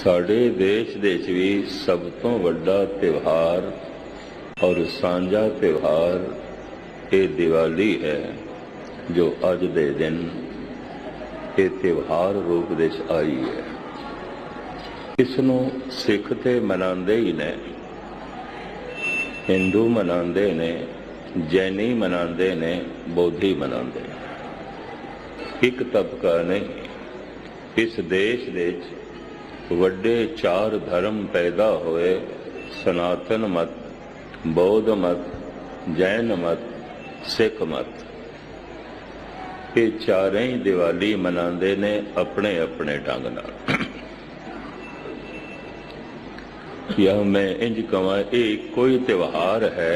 साडे देश दे विच भी सब तो वड्डा त्यौहार और सांझा त्यौहार ये दिवाली है, जो अज दे दिन ये त्यौहार रूप दे आई है। इसनूं सिख ते मनांदे ही ने, हिंदू मनांदे ने, जैनी मनांदे ने, बौद्धी मनांदे। एक तबका नहीं। इस देश दे वड्डे चार धर्म पैदा होए, सनातन मत, बौद्ध मत, जैन मत, सिख मत। ये चारें ही दिवाली मनांदे ने अपने अपने ढंग नाल। या मैं इंज कहां, ये कोई त्यौहार है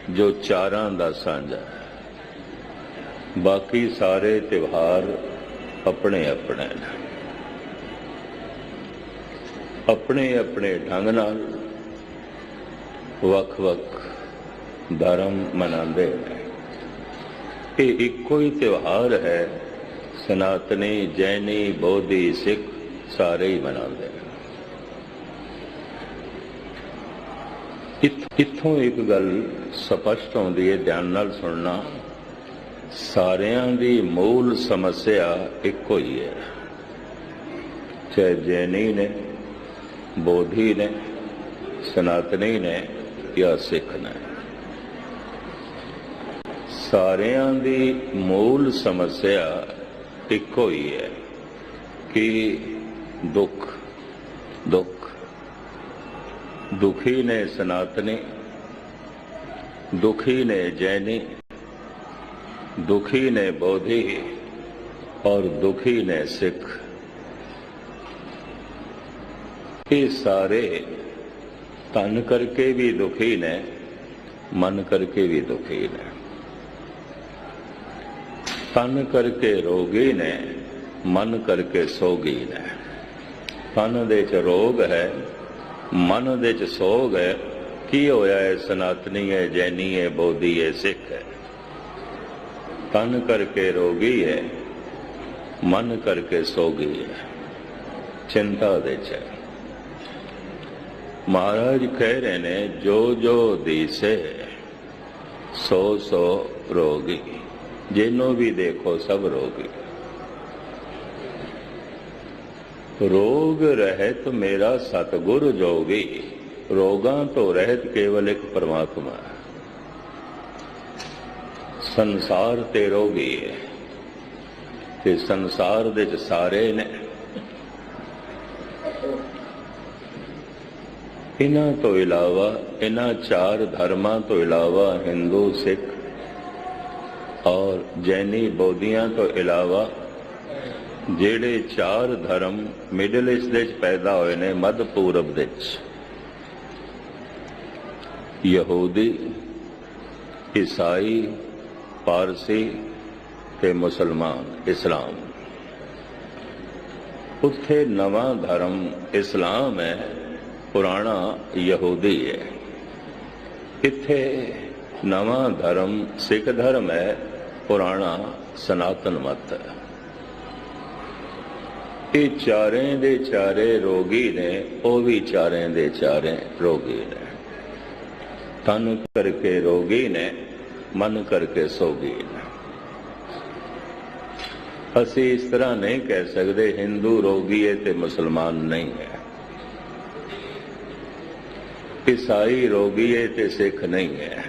जो चारां दा सांझा है। बाकी सारे त्यौहार अपने अपने ने, अपने अपने ढंग नाल वख वख धर्म मनांदे हैं। ये इको ही त्यौहार है, सनातनी, जैनी, बौद्धी, सिख सारे ही मनांदे हैं। इत्थों एक गल स्पष्ट आउंदी है, ध्यान नाल सुनना। सारियां दी मूल समस्या इको ही है, चाहे जैनी ने, बौद्धी ने, सनातनी ने या सिख ने। सारियां दी मूल समस्या इको ही है कि दुख दुख। दुखी ने सनातनी, दुखी ने जैनी, दुखी ने बौद्धी और दुखी ने सिख। ये सारे तन करके भी दुखी ने, मन करके भी दुखी ने। तन करके रोगी ने, मन करके सोगी ने। तन दे च रोग है, मन दे च सोग है। की होया है? सनातनी है, जैनी है, बौद्धी है, सिख है। तन करके रोगी है, मन करके सोगी है, चिंता दे च। महाराज कह रहे ने, जो जो दिसे सो सो रोगी। जिन्हों भी देखो सब रोगी। रोग रहित मेरा सतगुरु जोगी। रोगां तो रहित केवल एक परमात्मा है। संसार ते रोगी है, ते संसार दे च सारे ने। इन्हां तो इलावा, इन्हां चार धर्मां तो इलावा, हिंदू, सिख और जैनी, बौद्धियां तो इलावा जेड़े चार धर्म मिडल ईस्ट दे पैदा होए ने, मध्य पूरब दे यहूदी, ईसाई, पारसी ते मुसलमान, इस्लाम। उत्थे नवा धर्म इस्लाम है, पुराना यहूदी है। इत्थे नवा धर्म सिख धर्म है, पुराना सनातन मत है। ये चारें दे चारे रोगी ने, वो भी चारें दे चारे रोगी ने। तन करके रोगी ने, मन करके सोगी ने। असी इस तरह नहीं कह सकते हिंदू रोगी है ते मुसलमान नहीं है, ईसाई रोगी है ते सिख नहीं है,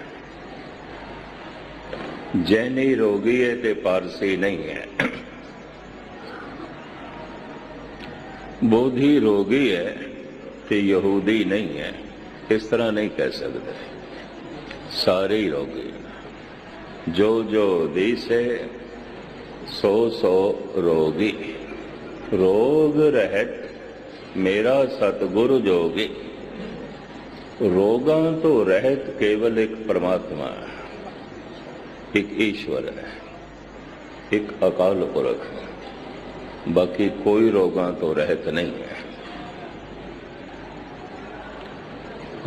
जैनी रोगी है ते पारसी नहीं है, बौद्धी रोगी है ते यहूदी नहीं है। इस तरह नहीं कह सकते, सारे ही रोगी। जो जो दिसे सो सो रोगी। रोग रहित मेरा सतगुरु जोगी। रोगां तो रहित केवल एक परमात्मा है, एक ईश्वर है, एक अकाल पुरख है। बाकी कोई रोगां तो रहित नहीं है।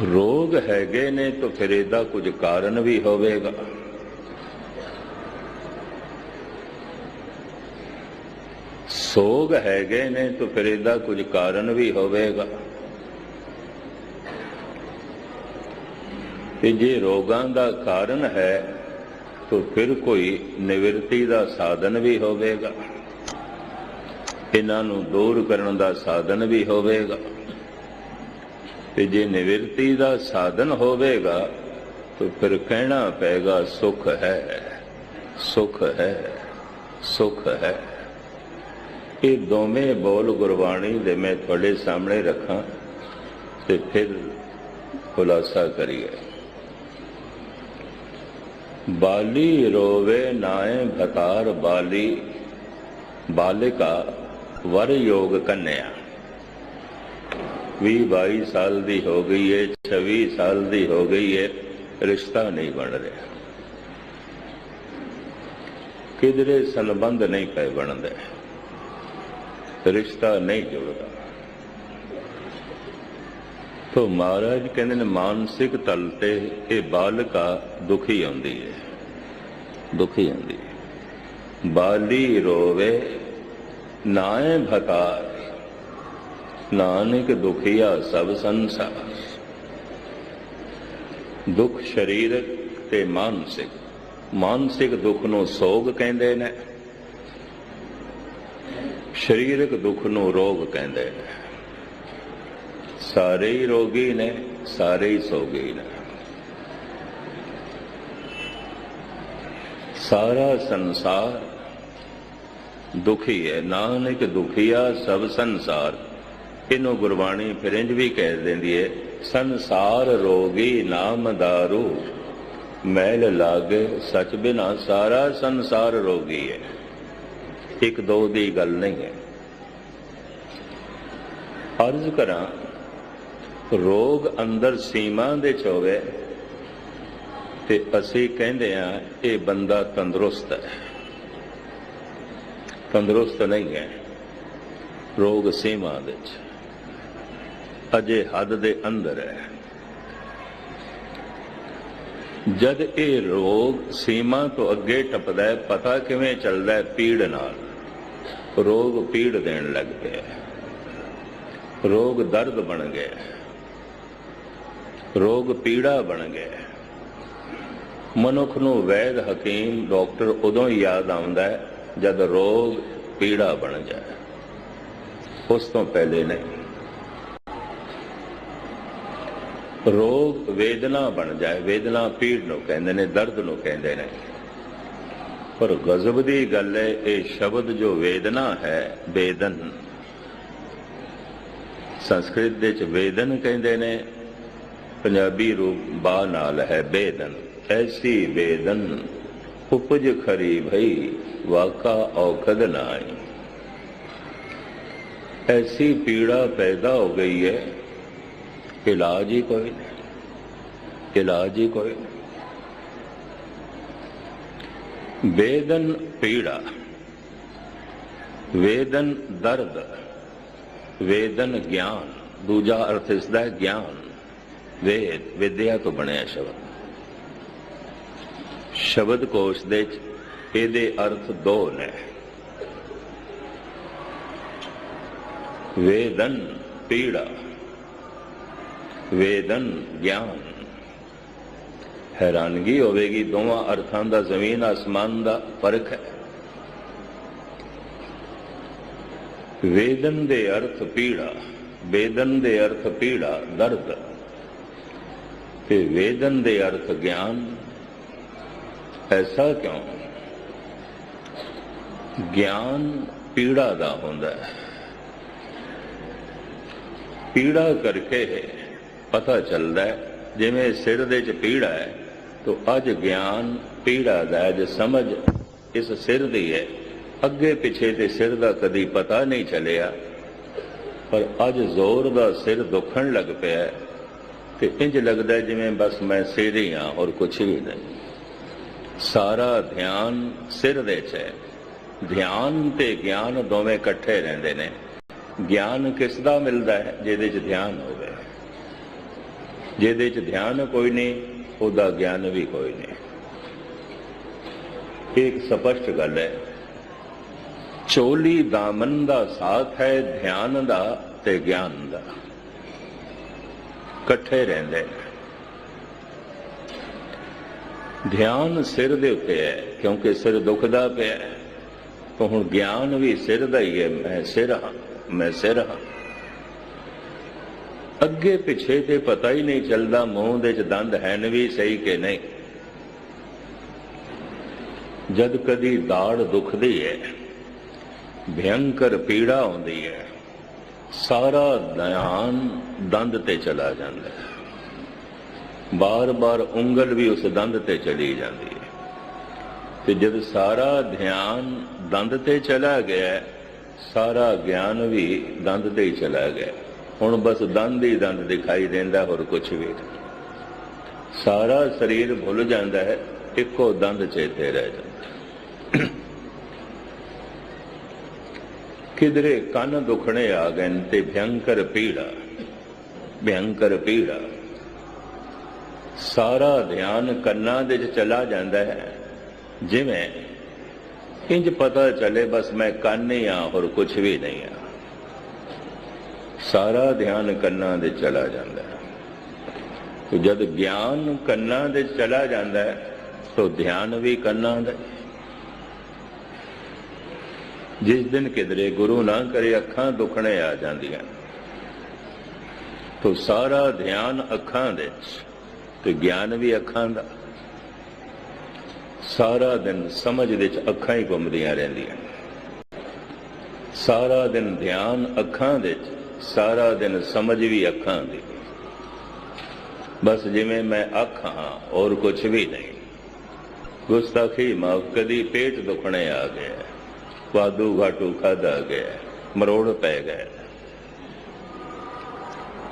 रोग हैगे ने तो फिर इहदा कुछ कारण भी होवेगा। ਸੋਗ ਹੈਗੇ ਨੇ ਤਾਂ ਫਿਰ ਇਹਦਾ ਕੁਝ ਕਾਰਨ ਵੀ ਹੋਵੇਗਾ। ਤੇ ਜੇ ਰੋਗਾਂ ਦਾ ਕਾਰਨ ਹੈ ਤਾਂ ਫਿਰ ਕੋਈ ਨਿਵਰਤੀ ਦਾ ਸਾਧਨ ਵੀ ਹੋਵੇਗਾ, ਇਹਨਾਂ ਨੂੰ ਦੂਰ ਕਰਨ ਦਾ ਸਾਧਨ ਵੀ ਹੋਵੇਗਾ। ਤੇ ਜੇ ਨਿਵਰਤੀ ਦਾ ਸਾਧਨ ਹੋਵੇਗਾ ਤਾਂ ਫਿਰ ਕਹਿਣਾ ਪਏਗਾ ਸੁਖ ਹੈ, ਸੁਖ ਹੈ, ਸੁਖ ਹੈ। ਇਹ ਦੋਵੇਂ ਬੋਲ ਗੁਰਬਾਣੀ ਦੇ ਮੈਂ ਤੁਹਾਡੇ ਸਾਹਮਣੇ ਰੱਖਾਂ ਤੇ ਫਿਰ ਖੁਲਾਸਾ ਕਰੀਏ। ਬਾਲੀ ਰੋਵੇ ਨਾਏ ਭਤਾਰ ਬਾਲੀ, ਬਾਲਿਕਾ ਵਰ ਯੋਗ ਕੰਨਿਆ। 20-22 ਸਾਲ ਦੀ ਹੋ ਗਈ ਹੈ, 26 ਸਾਲ ਦੀ ਹੋ ਗਈ ਹੈ, ਰਿਸ਼ਤਾ ਨਹੀਂ ਬਣ ਰਿਹਾ, ਕਿਧਰੇ ਸੰਬੰਧ ਨਹੀਂ ਪਏ ਬਣਦੇ, ਰਿਸ਼ਤਾ ਨਹੀਂ ਜੁੜਦਾ। ਤੋ ਮਹਾਰਾਜ ਕਹਿੰਦੇ ਨੇ ਮਾਨਸਿਕ ਤਲ ਤੇ ਇਹ ਬਾਲਿਕਾ ਦੁਖੀ ਆਉਂਦੀ ਹੈ, ਦੁਖੀ ਆਉਂਦੀ ਹੈ। ਬਾਲੀ ਰੋਵੇ ਨਾਏ ਭਤਾਰ, ਨਾਨਕ ਦੁਖੀਆ ਸਭ ਸੰਸਾਰ। ਦੁੱਖ ਸਰੀਰਕ ਤੇ ਮਾਨਸਿਕ, ਮਾਨਸਿਕ ਦੁੱਖ ਨੂੰ ਸੋਗ ਕਹਿੰਦੇ ਨੇ, ਸਰੀਰਕ ਦੁੱਖ ਨੂੰ ਰੋਗ ਕਹਿੰਦੇ ਨੇ। ਸਾਰੇ ਹੀ ਰੋਗੀ ਨੇ, ਸਾਰੇ ਹੀ ਸੋਗੀ ਨੇ। ਸਾਰਾ ਸੰਸਾਰ ਦੁਖੀ ਹੈ, ਨਾਨਕ ਦੁਖੀਆ ਸਭ ਸੰਸਾਰ। ਇਹਨੂੰ ਗੁਰਬਾਣੀ ਫਿਰ ਇੰਝ ਵੀ ਕਹਿ ਦਿੰਦੀ ਹੈ, ਸੰਸਾਰ ਰੋਗੀ ਨਾਮ ਦਾਰੂ, ਮੈਲ ਲਾਗੇ ਸੱਚ ਬਿਨਾ ਸਾਰਾ ਸੰਸਾਰ ਰੋਗੀ ਹੈ। ਇੱਕ ਦੋ ਦੀ ਗੱਲ ਨਹੀਂ ਹੈ। ਅਰਜ਼ ਕਰਾਂ, ਰੋਗ ਅੰਦਰ ਸੀਮਾ ਦੇ ਚ ਹੋਵੇ ਤੇ ਅਸੀਂ ਕਹਿੰਦੇ ਹਾਂ ਇਹ ਬੰਦਾ ਤੰਦਰੁਸਤ ਹੈ। ਤੰਦਰੁਸਤ ਨਹੀਂ ਹੈ, ਰੋਗ ਸੀਮਾ ਦੇ ਚ, ਅਜੇ ਹੱਦ ਦੇ ਅੰਦਰ ਹੈ। ਜਦ ਇਹ ਰੋਗ ਸੀਮਾ ਤੋਂ ਅੱਗੇ ਟੱਪਦਾ ਹੈ, ਪਤਾ ਕਿਵੇਂ ਚੱਲਦਾ ਹੈ? ਪੀੜ ਨਾਲ। ਰੋਗ ਪੀੜ ਦੇਣ ਲੱਗ ਪਿਆ, ਰੋਗ ਦਰਦ ਬਣ ਗਿਆ, ਰੋਗ ਪੀੜਾ ਬਣ ਗਿਆ। ਮਨੁੱਖ ਨੂੰ ਵੈਦ ਹਕੀਮ ਡਾਕਟਰ ਉਦੋਂ ਹੀ ਯਾਦ ਆਉਂਦਾ ਹੈ ਜਦ ਰੋਗ ਪੀੜਾ ਬਣ ਜਾਏ, ਉਸ ਤੋਂ ਪਹਿਲੇ ਨਹੀਂ। ਰੋਗ ਵੇਦਨਾ ਬਣ ਜਾਏ, ਵੇਦਨਾ ਪੀੜ ਨੂੰ ਕਹਿੰਦੇ ਨੇ, ਦਰਦ ਨੂੰ ਕਹਿੰਦੇ ਨੇ। ਪਰ ਗਜ਼ਬ ਦੀ ਗੱਲ ਹੈ, ਇਹ ਸ਼ਬਦ ਜੋ ਵੇਦਨਾ ਹੈ, ਵੇਦਨ, ਸੰਸਕ੍ਰਿਤ ਦੇ ਚ ਵੇਦਨ ਕਹਿੰਦੇ ਨੇ, ਪੰਜਾਬੀ ਰੂਪ ਬਾ ਨਾਲ ਹੈ ਬੇਦਨ। ਐਸੀ ਵੇਦਨ ਉਪਜ ਖਰੀ ਭਈ, ਵਾਕਾ ਔਖਦ ਨਾਈ। ऐसी पीड़ा पैदा हो गई है, इलाज ही कोई नहीं, इलाज ही कोई नहीं। वेदन पीड़ा, वेदन दर्द, वेदन ज्ञान। दूजा अर्थ इसका है ज्ञान। वेद विद्या तो बनया शब्द, शब्द कोश दे ਇਹਦੇ अर्थ दो ने। वेदन पीड़ा, वेदन ज्ञान। हैरानगी होगी, दोवां अर्थां दा जमीन आसमान दा फर्क है। वेदन दे अर्थ पीड़ा, वेदन दे अर्थ पीड़ा दर्द, ते वेदन दे अर्थ ज्ञान। ऐसा क्यों? ज्ञान पीड़ा दा हुंदा है। पीड़ा करके पता चलता है, जिवें सिर दे च पीड़ा है तो अज ज्ञान पीड़ा दा, अज समझ इस सिर दी है। अगे पिछे ते सिर दा कदी पता नहीं चलिया, पर अज जोर दा सिर दुखण लग पिया ते इंज लगदा है जिवें बस मैं सिर ही हाँ और कुछ भी नहीं। सारा ध्यान सिर दे च है। ध्यान ते ज्ञान दोवें इकट्ठे रहिंदे ने। ज्ञान किसदा मिलदा है? जिहदे च ध्यान होवे। जिहदे च ध्यान कोई नहीं, उहदा ज्ञान भी कोई नहीं। एक स्पष्ट गल है, चोली दामन दा साथ है ध्यान दा ते ज्ञान दा, कट्ठे रहंदे ने। ध्यान सिर दे उत्ते है क्योंकि सिर दुखदा पिया है, तो हुण ज्ञान भी सिर दा ही है। मैं सिर हाँ, मैं सिर हाँ। अगे पिछे ते पता ही नहीं चलता मूँह दे च दंद हैन भी सही कि नहीं। जद कदी दाड़ दुखदी है, भयंकर पीड़ा आउंदी है, सारा ध्यान दंद ते चला जाता है। बार बार उंगल भी उस दंद ते चली जाती है। तो जब सारा ध्यान दंद ते चला गया, सारा ज्ञान भी दंद ते ही चला गया। हुण बस दंद ही दंद दिखाई देंदा, होर कुछ भी नहीं। सारा शरीर भुल जाता है, इको दंद चेते रह जाता। किधरे कन दुखने आ गए ते भयंकर पीड़ा, भयंकर पीड़ा। सारा ध्यान कन्ना दे चला जाता है, जिवें इंज पता चले बस मैं कन ही हाँ और कुछ भी नहीं हाँ। सारा ध्यान कन्ना दे चला जाता है। तो जब ज्ञान कन्ना दे चला जाता है, तो ध्यान भी कन्ना दे। जिस दिन किधरे गुरु ना करे अखां दुखने आ जांदियां, तो सारा ध्यान अखां दे, तो ज्ञान भी अखां दा। सारा दिन समझ दे अखां ही घुमदियां रहिंदियां। सारा दिन ध्यान अखां दे, सारा दिन समझ भी अखां दी। बस जिवें मैं अख हाँ और कुछ भी नहीं। गुस्ताखी माफ, कदी पेट दुखने आ गया, वादू घाटू खाधा गया, मरोड़ पै गए,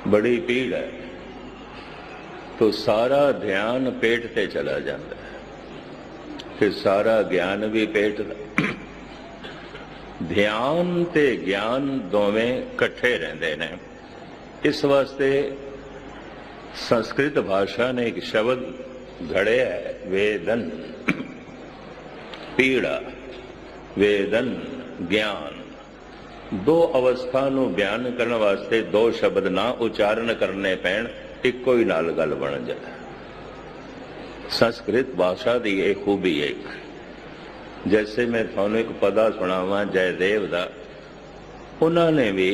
बड़ी पीड़ है, तो सारा ध्यान पेट ते चला जाता है। फिर सारा ज्ञान भी पेट दा। ध्यान ते ज्ञान दोवें कट्ठे रहंदे ने। इस वास्ते संस्कृत भाषा ने एक शब्द घड़िया है, वेदन, पीड़ा, वेदन, ज्ञान। दो अवस्था नूं बयान करने वास्ते दो शब्द ना उच्चारण करने पैण, इक्को ही नाल गल बन जाए। संस्कृत भाषा की एक खूबी एक, जैसे मैं थानू एक पदा सुनावा जयदेव दा, उन्होंने भी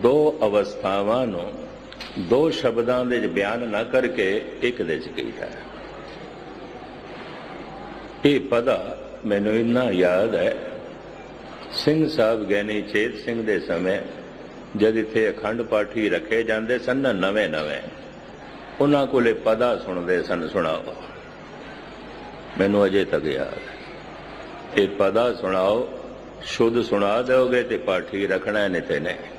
दो अवस्थावां नूं दो शब्दां दे बयान ना करके एक दे च कीता है। ये पदा मैनू इन्ना याद है, सिंह साहब गैनी चेत सिंह दे समय जद इत्थे अखंड पाठी रखे जाते सन, नवे नवे उन्हां कोले पदा सुनते सन। सुनाओ, मैनू अजे तक याद है। ये पदा सुनाओ, शुद्ध सुना दोगे तो पाठी रखना नहीं ते नहीं।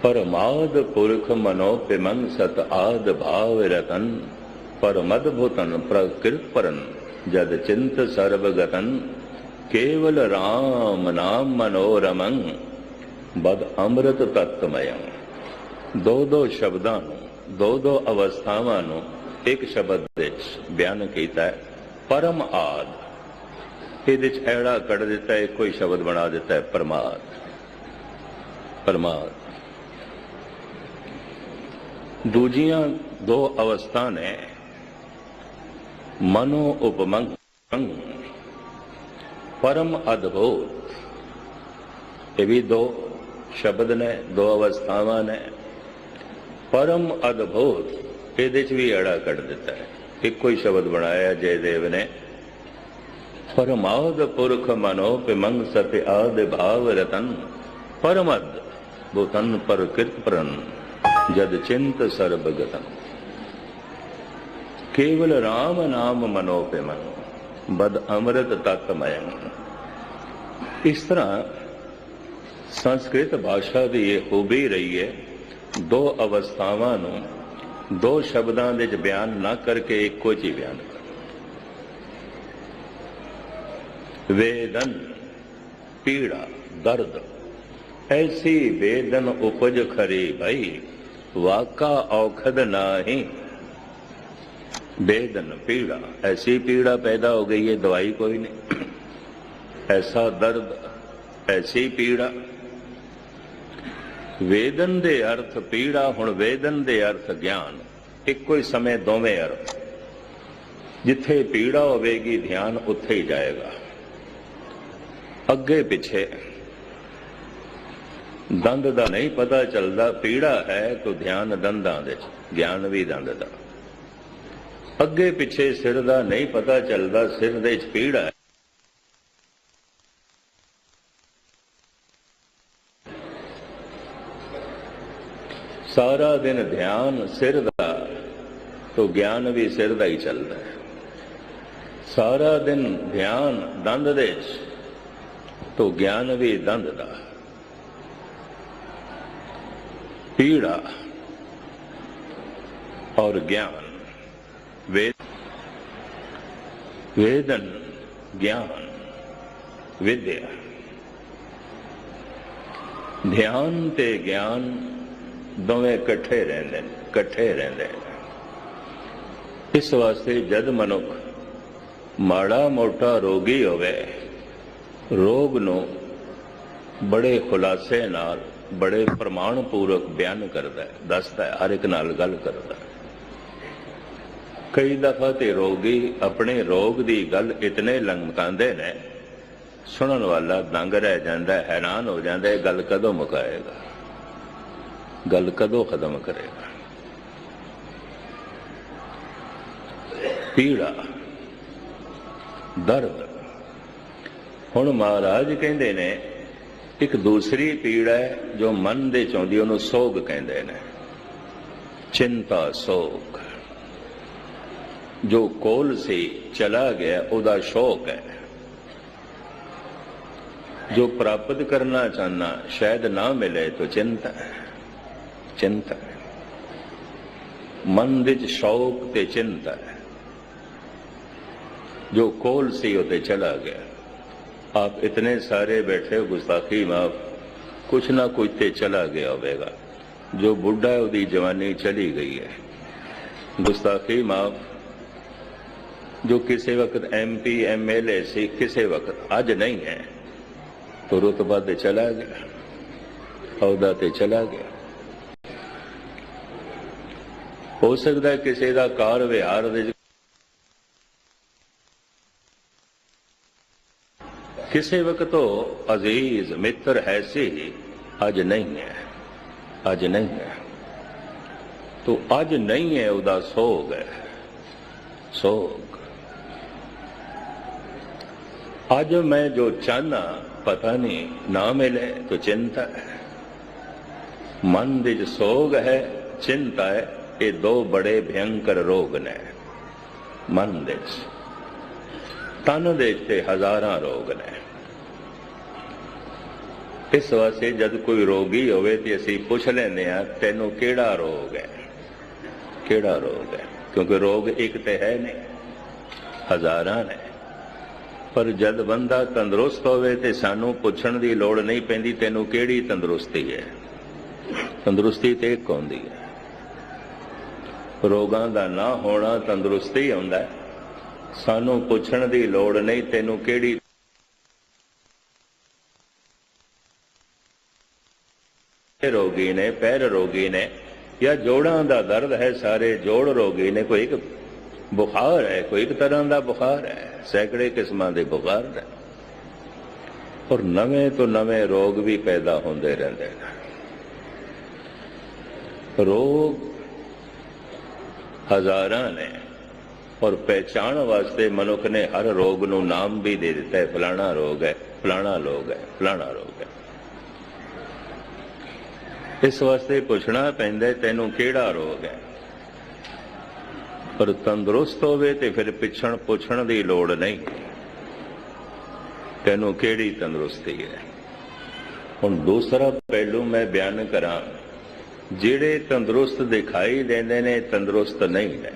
परमाद पुरख मनो पिमंग सत आद भाव रतन, परमद भूतन प्रकृत परन जद चिंत सर्वगतन, केवल राम नाम मनोरमं बद अमृत तत्वमयं। दो दो शब्दां दो दो अवस्थावां नूं एक शब्द विच बयान कीता है, परम आद। इहदे च ऐड़ा कढ़ दिता है, कोई शब्द बना दिता है परमाद। परमाद दूजियां दो अवस्था ने मनो उपमंग, परम अद्भुत। ये भी दो शब्द ने, दो अवस्थावां ने। परम अद्भुत ये भी अड़ा कट दिता है, एक कोई शब्द बनाया जयदेव ने। परमाद पुरख मनो पिमंग सत्य आदि भाव रतन, परमद भूतन पर कृतप्रन जद चिंत सर्वगतन, केवल राम नाम मनो पे मनो बद अमृत तत्वमय। इस तरह संस्कृत भाषा की यह खूबी रही है, दो अवस्थावां नूं दो शब्दां दे बयान ना करके इक्को ही बयान कर। वेदन पीड़ा दर्द, ऐसी वेदन उपज खरी भई वाका औखद नाही। वेदन पीड़ा, ऐसी पीड़ा पैदा हो गई है दवाई कोई नहीं, ऐसा दर्द, ऐसी पीड़ा। वेदन दे अर्थ पीड़ा, हुण वेदन दे अर्थ ज्ञान, इक्को ही समय दोवें अर्थ। जिथे पीड़ा होवेगी ध्यान उत्थे ही जाएगा। अगे पिछे दंद दा नहीं पता चलता, पीड़ा है तो ध्यान दंदां दे, ज्ञान भी दंद दा। अगे पिछे सिर दा नहीं पता चलता, सिर दे पीड़ा है। सारा दिन ध्यान सिर दा तो ज्ञान भी सिर दा ही चलता है। सारा दिन ध्यान दंद दे तो ज्ञान भी दंद दा। पीड़ा और ज्ञान, वेदन ज्ञान विद्या, ध्यान ते ज्ञान दोवें कट्ठे रहंदे ने, कट्ठे रहंदे ने। इस वास्ते जद मनुख माड़ा मोटा रोगी होवे, रोग नूं बड़े खुलासे नाल, बड़े प्रमाण पूर्वक बयान करता है, दसदा है, हर एक नाल गल करता है। कई दफा ते रोगी अपने रोग दी गल इतने लंकांदे ने, सुनन वाला दंग रह जाता है, हैरान हो जाता है, गल कदों मुकाएगा, गल कदों खत्म करेगा। पीड़ा दर्द। हुण महाराज कहंदे ने एक दूसरी पीड़ा है जो मन दे चौंदी, उहनूं सोग कहंदे ने, चिंता सोग। जो कोल से चला गया उहदा शोक है। जो प्राप्त करना चाहना शायद ना मिले तो चिंता है, चिंता है। मन विच शौक ते चिंता है। जो कोल सी होते चला गया। आप इतने सारे बैठे हो, गुस्ताखी माफ, कुछ ना कुछ ते चला गया होगा। जो बुढ़ा है उसकी जवानी चली गई है, गुस्ताखी माफ। जो किसी वक्त MP MLA सी, किसी वक्त अज नहीं है तो रुतबा ते चला गया, औहदा ते चला गया। हो सकता है किसी का कार विहार दे किसी वक्त तो अजीज मित्र है सी, अज नहीं है, अज नहीं है। तो अज नहीं है उदा सोग है, सोग। अज मैं जो चाहना पता नहीं ना मिले तो चिंता है। मन विच सोग है, चिंता है। ये दो बड़े भयंकर रोग ने मन दे। तन दे ते हजारां रोग ने। इस वास्ते जब कोई रोगी होवे ते असीं पुछ लैंदे आ, तैनूं किहड़ा रोग है, किहड़ा रोग है? क्योंकि रोग एक ते है नहीं, हजारां ने। पर जद बंदा तंदुरुस्त होवे ते सानूं पुछण दी लोड़ नहीं पैंदी, तैनूं किहड़ी तंदुरुस्ती है। तंदुरुस्ती ते एक होंदी है। रोगां दा ना होना तंदुरुस्ती हुंदा है। सानूं पुछण दी लोड़ नहीं, तैनूं किहड़ी रोगी ने, पैर रोगी ने, या जोड़ां दा दर्द है, सारे जोड़ रोगी ने। कोई एक बुखार है, कोई एक तरह का बुखार है, सैकड़े किस्मां दे बुखार है। और नवे तो नवे रोग भी पैदा होंदे रहंदे ने। रोग हजारां ने और पहचान वास्ते मनुख ने हर रोग नूं नाम भी दे दिता है। फलाना रोग है, फलाना रोग है, फलाना रोग है। इस वास्ते पुछना पैंदा तैनूं किहड़ा रोग है। पर तंदुरुस्त होवे ते फिर पिछण पुछण दी लोड़ नहीं, तैनूं किहड़ी तंदुरुस्ती है। हुण दूसरा पहलू मैं बयान करां, जिहड़े तंदुरुस्त दिखाई देंदे ने तंदुरुस्त नहीं है।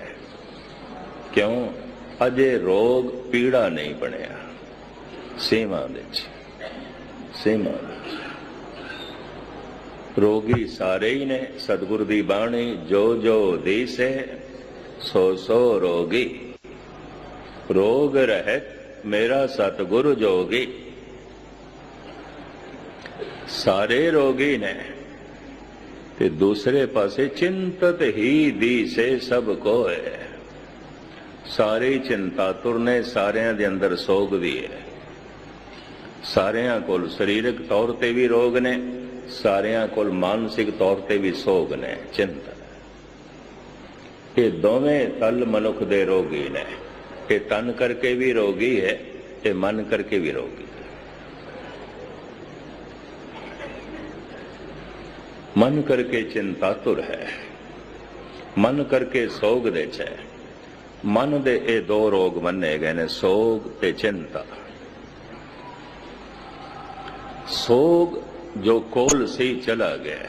क्यों? अजे रोग पीड़ा नहीं बनिया, सीमा विच, सीमा विच। रोगी सारे ही ने। सतगुर दी बाणी जो जो दीसे सो सो रोगी, रोग रहत मेरा सतगुरु जोगी। सारे रोगी ने ते दूसरे पासे चिंतत ही दीसे सब कोय। सारी चिंता तुरने, सारियां दे अंदर सोग भी है। सारियां कोल शरीरक तौर ते भी रोग ने, सारियां कोल मानसिक तौर ते भी सोग ने, चिंता। ये दोवें तल मनुख दे रोगी ने। ये तन करके भी रोगी है, ये मन करके भी रोगी है। मन करके चिंतातुर है, मन करके सोग दे है। मन दे ये दो रोग मन्ने गए ने, सोग ते चिंता। सोग जो कोल सी चला गया,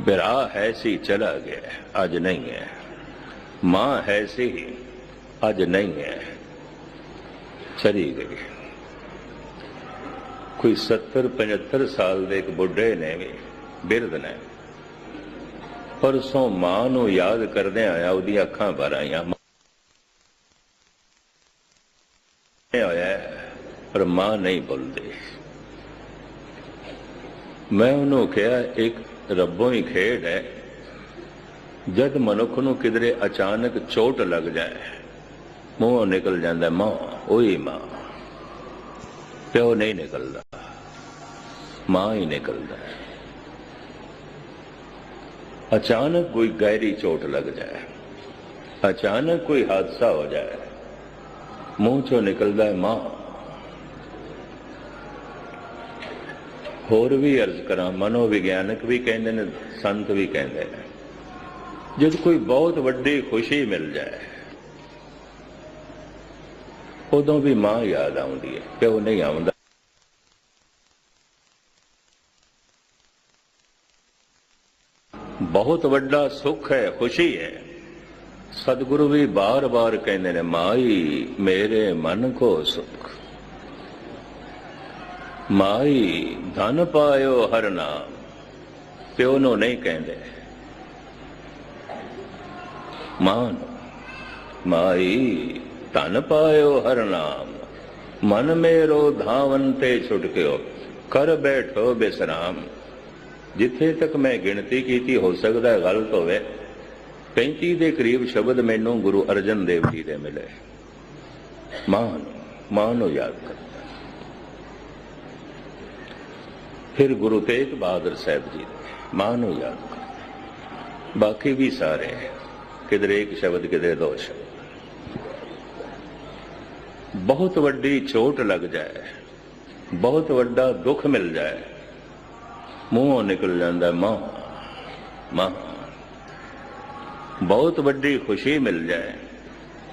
बिरा है सी चला गया, आज नहीं है। मां है सी आज नहीं है, चली गई। कोई 70-75 साल दे एक बुढ़े ने भी बिरद ने परसों मां नूं याद करदे आया, उहदी अखां भर आईयां। होया पर मां नहीं बोलदी। मैं उन्होंने कहा एक रब्बों ही खेड है, जद मनुख नूं किधरे अचानक चोट लग जाए, मुंहों निकल जाता मां, ओही मां। प्यो नहीं निकलता, मां ही निकलता है। अचानक कोई गहरी चोट लग जाए, अचानक कोई हादसा हो जाए, मुंह चो निकलता है मां। होर भी अर्ज करा, मनोविज्ञानक भी कहते हैं, संत भी कहते हैं, जब कोई बहुत वड्डी खुशी मिल जाए उदों भी मां याद आउंदी है, प्यो नहीं आउंदा। बहुत वड्डा सुख है, खुशी है, सदगुरु भी बार बार कहते ने, माई मेरे मन को सुख, माई धन पायो हर नाम। प्यो नो नहीं कहते, मां माई धन पायो हर नाम। मन मेरो धावनते छुटक्यो, कर बैठो बिसराम। जिथे तक मैं गिनती की हो सकता है गलत होवे, 35 के करीब शब्द मैनू गुरु अर्जन देव जी ने मिले। मां नू याद करता। फिर गुरु तेग बहादुर साहब जी ने मां नू याद करता। बाकी भी सारे किधरे एक शब्द, किधरे दो शब्द। बहुत वड्डी चोट लग जाए, बहुत वड्डा दुख मिल जाए, मुंहों निकल जाता मां मां। बहुत वड्डी खुशी मिल जाए,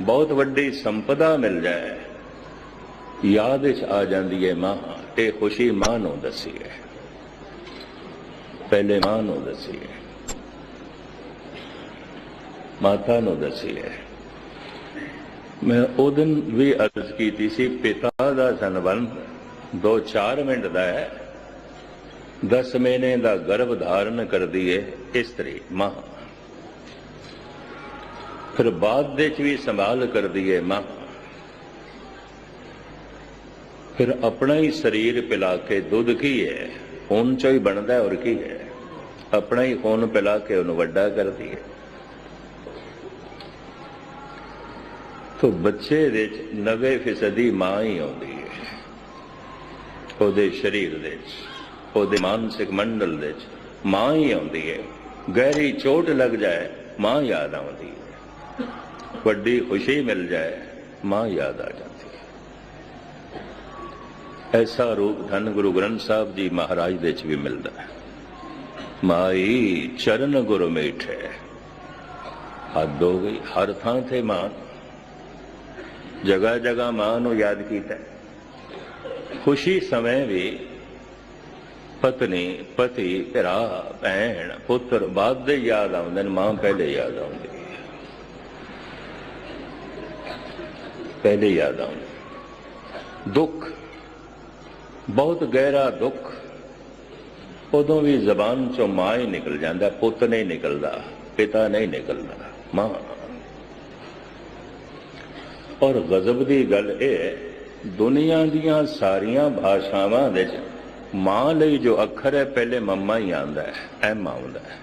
बहुत वड्डी संपदा मिल जाए, याद आ जाती है मां। ते खुशी मां नूं दसी है, पहले मां नूं दसी है, माता नूं दसी है। मैं उस दिन भी अर्ज की सी, पिता का संबंध 2-4 मिनट का है, 10 महीने का गर्भ धारण कर दी है स्त्री मां, फिर बाद भी संभाल कर दी है मां, फिर अपना ही शरीर पिला के, दुध की है खून चो ही बनता है और की है, अपना ही खून पिला के उन्हें वड्डा कर दी है। तो बच्चे दे 90% मां ही आती है, ਉਹਦੇ शरीर दे, ਉਹਦੇ मानसिक मंडल दे मां ही आती है। गहरी चोट लग जाए मां याद आती है, वड्डी खुशी मिल जाए मां याद आ जाती है। ऐसा रूप धन गुरु ग्रंथ साहब जी महाराज दे च भी मिलता है। माई चरण गुरु मीठे, हद हो गई, हर थां थे मां, जगह जगह मां नू याद किया। खुशी समय भी पत्नी, पति, भरा, भैन, पुत्र बाद दे याद आउंदे ने, मां पहले याद आउंदी, पहले याद आउंदी। दुख, बहुत गहरा दुख, उदों भी जबान चो मां ही निकल जाता, पुत नहीं निकलता, पिता नहीं निकलता, मां। और गजब की गल यह, दुनिया दियां सारियां भाषावां दे मां लई जो अखर है पहले मम्मा ही आंदा है, एम आंदा है।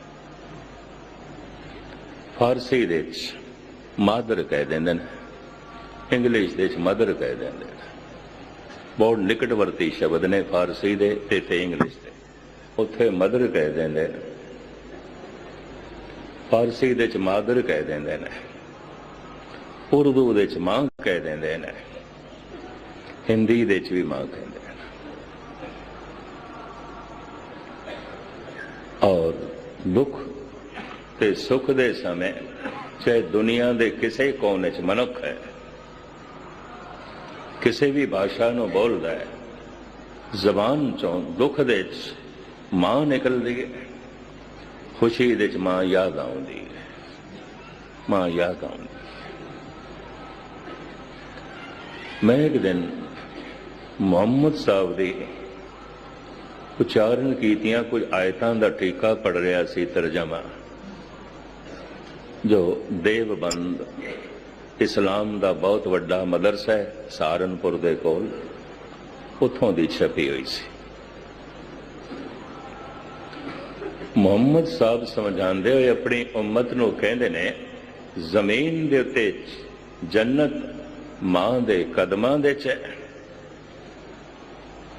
फारसी दे मादर कह देंदे ने, इंग्लिश दे मदर कह देंदे ने। बहुत निकटवर्ती शब्द ने फारसी दे ते इंग्लिश दे। उत्थे मदर कह देंदे ने, फारसी दे मादर कह देंदे ने, उर्दू दे मां कह देंदे ने, हिंदी दे भी मां कहते हैं। और दुख ते सुख दे समय चाहे दुनिया दे किसी कोने च मनुख है, किसी भी भाषा नूं बोलदा है, जबान चों दुख दे मां निकलदी है, खुशी दे मां याद आउंदी है, मां याद आउंदी। मैं एक दिन मुहम्मद साहब की उच्चारण कीतियां कुछ आयतां दा टीका पढ़ रहा सी, तर्जमा, जो देवबंद इस्लाम दा बहुत वड्डा मदरसा है सहारनपुर दे कोल, उत्थों दी छपी हुई सी। मुहम्मद साहब समझाते हुए अपनी उम्मत नूं कहंदे ने, जमीन दे उत्ते जन्नत मां दे कदमां दे च,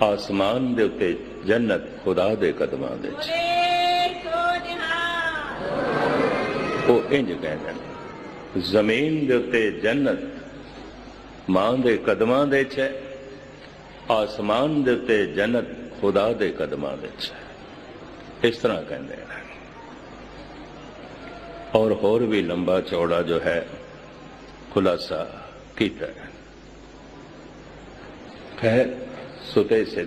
आसमान दे उत्ते जन्नत खुदा दे कदमां दे च। वो इंज कहंदे ने, जमीन दे उत्ते जन्नत मां दे कदमां दे च, आसमान दे उत्ते जन्नत खुदा दे कदमां दे च। इस तरह कहते हैं। और होर भी लंबा चौड़ा जो है खुलासा कीता है। खैर सुते से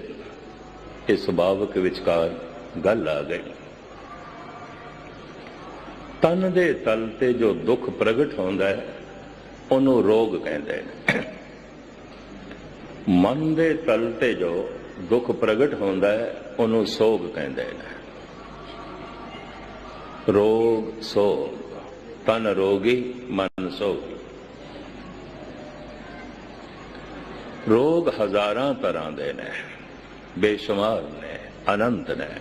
इस बावक विचकार गल आ गई। तन दे तल ते जो दुख प्रगट होंदा है उन्हों रोग कहते हैं। मन दे तल ते जो दुख प्रगट होंदा है उन्हों सोग कहते हैं। रोग सोग, तन रोगी मन सोगी। रोग हजारां तरह दे ने, बेशुमार ने, अनंत ने।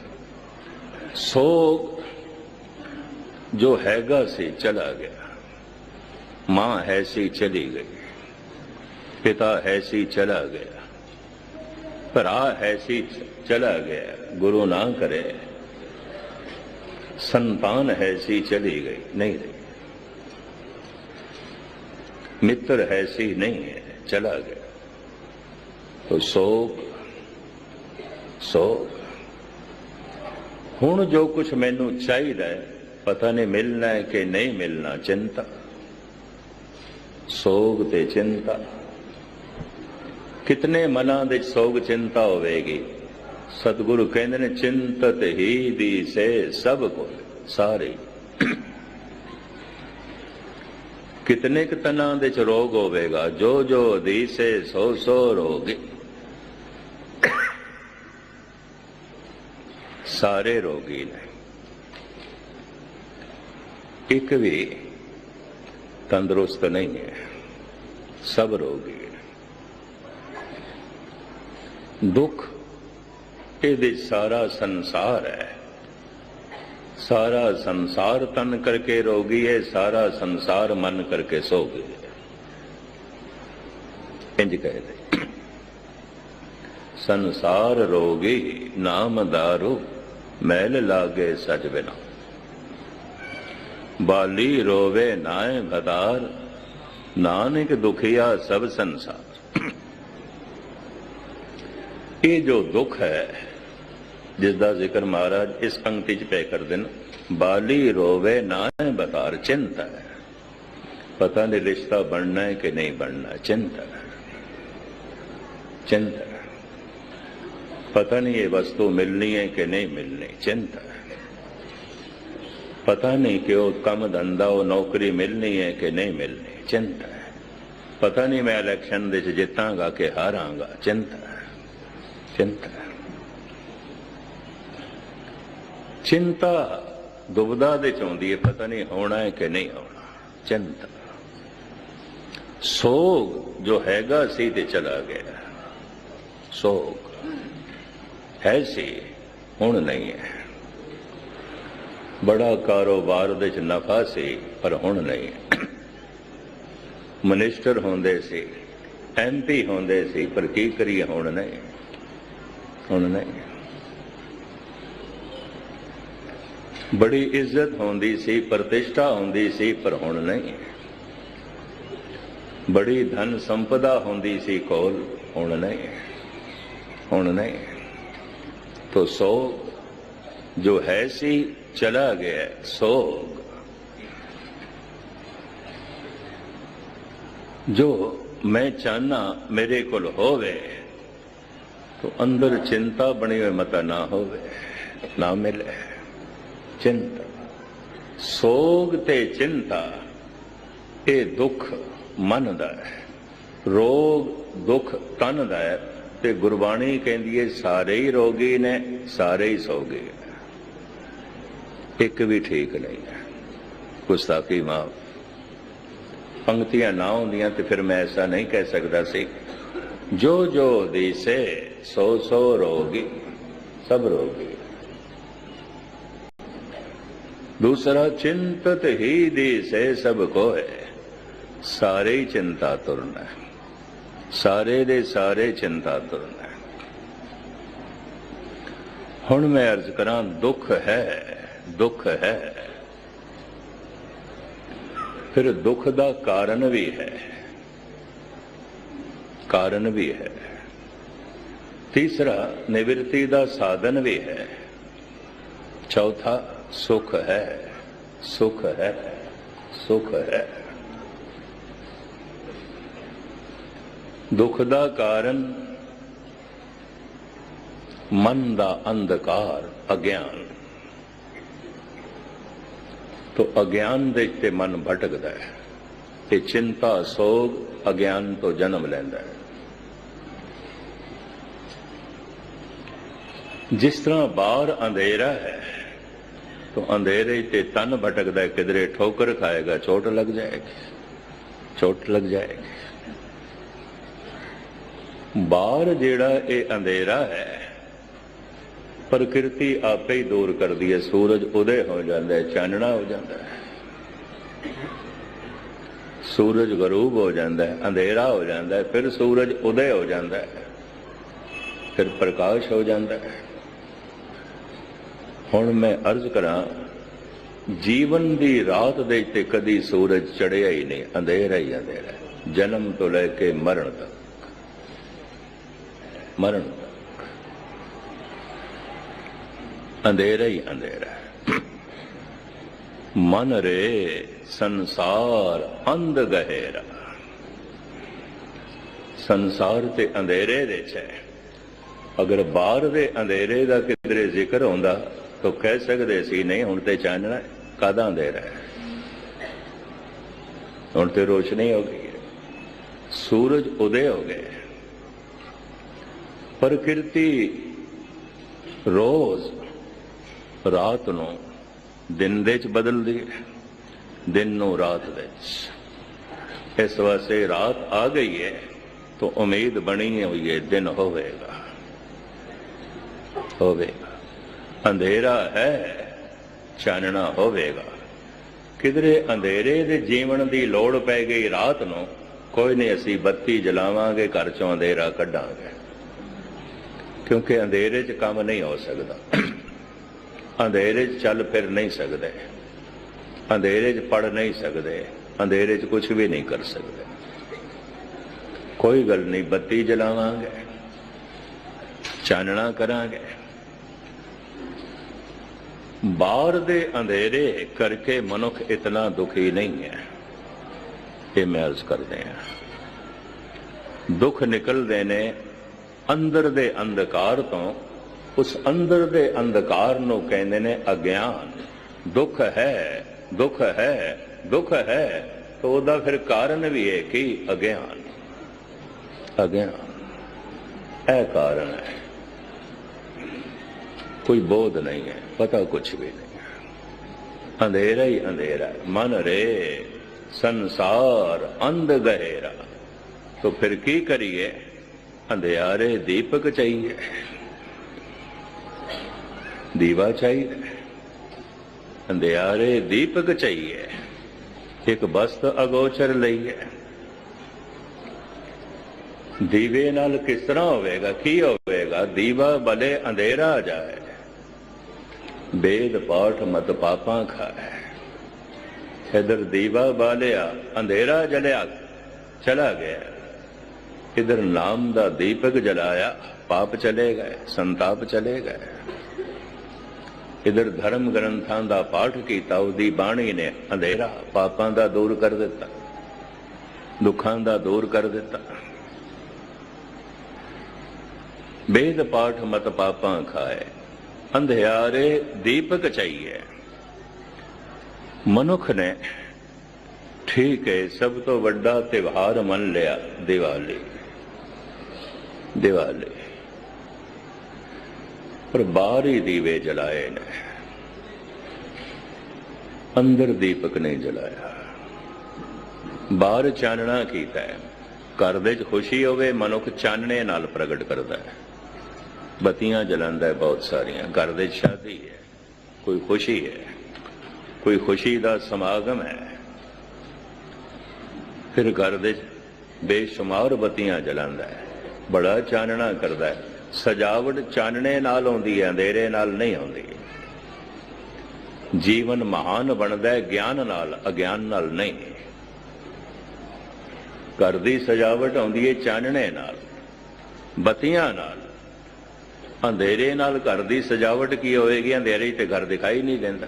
सोग जो हैगा सी चला गया, मां है सी चली गई, पिता है सी चला गया, भरा है सी चला गया, गुरु ना करे, संतान है सी चली गई, नहीं रही, मित्र है सी नहीं है, चला गया। तो सोग सोग। हुण जो कुछ मैनू चाहिए पता नहीं मिलना है कि नहीं मिलना, चिंता। सोग ते चिंता। कितने मना दे सोग चिंता होवेगी। सतगुरु कहते ने, चिंतत ही दी से सब को सारे। कितने क तना दे च रोग होवेगा, जो जो दी से सो सो रोग। सारे रोगी ने, एक भी तंदुरुस्त नहीं है, सब रोगी है। दुख ये सारा संसार है। सारा संसार तन करके रोगी है, सारा संसार मन करके सोगी है। इंज कहते, संसार रोगी नाम दारू, मैल लागे सच बिना। बाली रोवे नाए भदार, नानक दुखिया सब संसार। ये जो दुख है जिसका जिक्र महाराज इस पंक्ति च पे कर देन, बाली रोवे नाए भदार, चिंता है। पता नहीं रिश्ता बनना है कि नहीं बनना, चिंता है, चिंता है। पता नहीं ये वस्तु मिलनी है कि नहीं मिलनी, चिंता है। पता नहीं कि वो कम धंधा वो नौकरी मिलनी है कि नहीं मिलनी, चिंता है। पता नहीं मैं इलेक्शन दे जितांगा कि हारांगा, चिंता है, चिंता है। चिंता दुविधा दे चाहती है, पता नहीं होना है कि नहीं होना, चिंता। सोग जो हैगा सी ते चला गया, सोग है सी हुण नहीं है। बड़ा कारोबार दे च नफा सी पर हुण नहीं है। मिनिस्टर होंदे सी, MP होंदे सी, पर की करिए हुण नहीं, हुण नहीं। बड़ी इज्जत होंदी सी, प्रतिष्ठा होंदी सी, पर हुण नहीं। बड़ी धन संपदा होंदी सी कोल, हुण नहीं, हुण नहीं। तो सोग जो है सी चला गया, सोग जो मैं चाहना मेरे कोल होवे, तो अंदर चिंता बनी हुई मता ना होवे, ना मिले। चिंता, सोग ते चिंता ये दुख मन दा है, रोग दुख तन दा है। ते गुरबाणी कहती है सारे ही रोगी ने, सारे ही सोगी ने, एक भी ठीक नहीं है। गुस्ताखी माफ, पंक्तियां ना होंदियां तो फिर मैं ऐसा नहीं कह सकता सी। जो जो दिसे सो सो रोगी, सब रोगी। दूसरा चिंतत ही दिसे सब कोय, सारे ही चिंता तुरना है, सारे दे सारे चिंता तुरना है। हुण मैं अर्ज करा, दुख है, दुख है, फिर दुख दा कारण भी है, कारण भी है। तीसरा निवृत्ति दा साधन भी है। चौथा सुख है, सुख है, सुख है। दुख दा कारण मन दा अंधकार, अज्ञान। तो अज्ञान दे ते मन भटकदा है, ते चिंता सोग अज्ञान तो जन्म लैंदा है। जिस तरह बाहर अंधेरा है तो अंधेरे ते तन भटकदा है, किधरे ठोकर खाएगा चोट लग जाएगी, चोट लग जाएगी। बाहर जेड़ा ये अंधेरा है प्रकृति आपे ही दूर कर दी है। सूरज उदय हो जाता है, चानना हो जाता है, सूरज गरूब हो जाता है, अंधेरा हो जाता है, फिर सूरज उदय हो जाता है, फिर प्रकाश हो जाता है। हुण मैं अर्ज करा, जीवन की रात दे ते कदी सूरज चढ़िया ही नहीं, अंधेरा ही अंधेरा, जन्म तो लैके मरण तक, मरण तक अंधेरा ही अंधेरा है। मन रे संसार अंध गहेरा, संसार ते अंधेरे दे च है। अगर बाहर दे अंधेरे का किधरे जिक्र होंदा तो कह सकते सी नहीं, हुण ते चानना है, कादा अंधेरा है, हुण ते रोशनी हो गई है, सूरज उदय हो गए। प्रकृति रोज रात नूं दिन दे च बदलदी है, दिन नूं रात दे च। इस वास्ते रात आ गई है तो उम्मीद बनी हुई है दिन होवेगा, होवेगा। अंधेरा है, चानना होवेगा। किधरे अंधेरे दे जीवन की लोड़ पै गई रात नूं, कोई नहीं असी बत्ती जलावांगे, घर चों अंधेरा कढ़ांगे, क्योंकि अंधेरे च काम नहीं हो सकता, अंधेरे च चल फिर नहीं सकते, अंधेरे च पढ़ नहीं सकते, अंधेरे च कुछ भी नहीं कर सकते। कोई गल नहीं, बत्ती जलावांगे, चानना करांगे। बाहर दे अंधेरे करके मनुख इतना दुखी नहीं है, ये मैं अर्ज करते हैं। दुख निकलते ने अंदर दे अंधकार तो, उस अंदर दे अंधकार नूं कहंदे ने अज्ञान। दुख है, दुख है, दुख है, तो उहदा फिर कारण भी है कि अज्ञान, अज्ञान ऐ कारण है। कोई बोध नहीं है, पता कुछ भी नहीं है, अंधेरा ही अंधेरा है। मन रे संसार अंध गहरा। तो फिर की करिए, अंधियारे दीपक चाहिए, दीवा चाहिए, अंधियारे दीपक चाहिए। एक वस्त अगोचर लईए, दीवे नाल किस तरह होवेगा, की होवेगा? दीवा भले अंधेरा जाए, वेद पाठ मत पापा खाए। इधर दीवा बालिया, अंधेरा जलिया, चला गया। इधर नाम दा दीपक जलाया, पाप चले गए, संताप चले गए। इधर धर्म ग्रंथां दा पाठ कीता, उदी बाणी ने अंधेरा पापां दा दूर कर दिता, दुखां दा दूर कर दिता। वेद पाठ मत पापा खाए, अंधियारे दीपक चाहिए। मनुख ने ठीक है सब तो वड्डा त्योहार मन लिया दिवाली, दिवाली, पर बाहर ही दीवे जलाए ने, अंदर दीपक नहीं जलाया। बाहर चानना कीता है, घर दे खुशी होवे मनुख चानने नाल प्रगट करता है, बत्तियां जलांदा है बहुत सारियां। घर दे शादी है, कोई खुशी है, कोई खुशी का समागम है, फिर घर दे बेशुमार बत्तियां जलांदा है, बड़ा चानना करता है। सजावट चानने नाल आउंदी है, अंधेरे नाल नहीं आउंदी। जीवन महान बनता है ज्ञान नाल, अज्ञान नाल नहीं। घर दी सजावट आउंदी है चानने नाल, बत्तियां नाल। अंधेरे नाल घर दी सजावट की होएगी? अंधेरे ते घर दिखाई नहीं देता,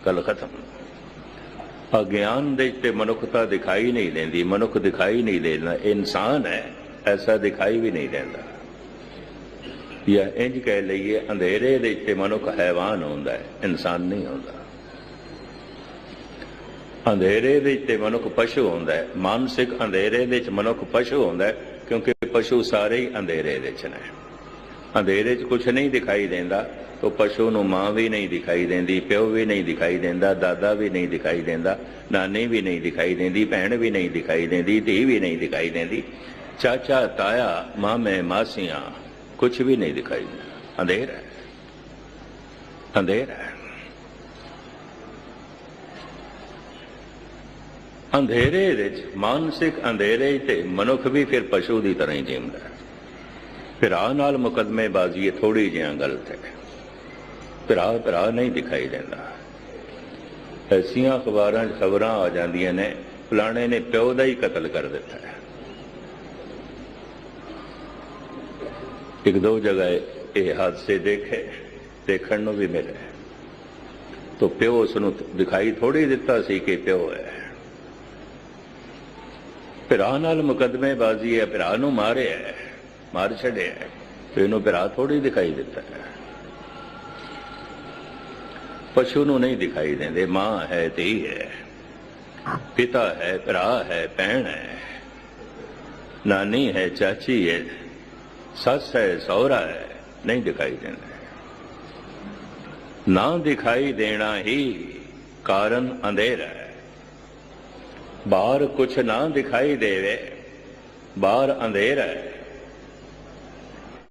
गल खत्म। अज्ञान दे ते मनुखता दिखाई नहीं देती, मनुख दिखाई नहीं देना, इंसान है ऐसा दिखाई भी नहीं देता। या इंज कह लीए अंधेरे दे ते मनुख हैवान होंदा है, इंसान नहीं होंदा। अंधेरे दे ते मनुख पशु होंदा है, मानसिक अंधेरे दे मनुख पशु होंदा है, क्योंकि पशु सारे ही अंधेरे दे ने। अंधेरे च कुछ नहीं दिखाई देता, तो पशु नूं मां भी नहीं दिखाई देंदी, प्यो भी नहीं दिखाई देंदा, दादा भी नहीं दिखाई देंदा, नानी भी नहीं दिखाई देंदी, भैन भी नहीं दिखाई देंदी, धी भी नहीं दिखाई देंदी, चाचा ताया मामे मासियां कुछ भी नहीं दिखाई देता। अंधेरा है, अंधेरा है। अंधेरे विच मानसिक अंधेरे ते मनुख भी फिर पशु की तरह ही जींदा है। भरा नाल मुकदमेबाजी थोड़ी जिहा गलत है, भरा भरा नहीं दिखाई देता। ऐसियां अखबारां खबरां आ जांदियां ने, फलाणे ने प्यो दा ही कतल कर दिता है। एक दो जगह ये हादसे देखे, देखण नूं भी मिले, तो प्यो उसनूं दिखाई थोड़ी दिता सी कि प्यो है। भरा नाल मुकदमेबाजी है, भरा नूं मारे है, मार छड़े है, तो इन्हों भरा थोड़ी दिखाई देता है। पशु नूं नहीं दिखाई देंदे, मां है, धी है, पिता है, भरा है, भैन है, नानी है, चाची है, सस है, सौरा है, नहीं दिखाई देंदे। ना दिखाई देना ही कारण अंधेरा है। बाहर कुछ ना दिखाई देवे, बाहर अंधेरा है,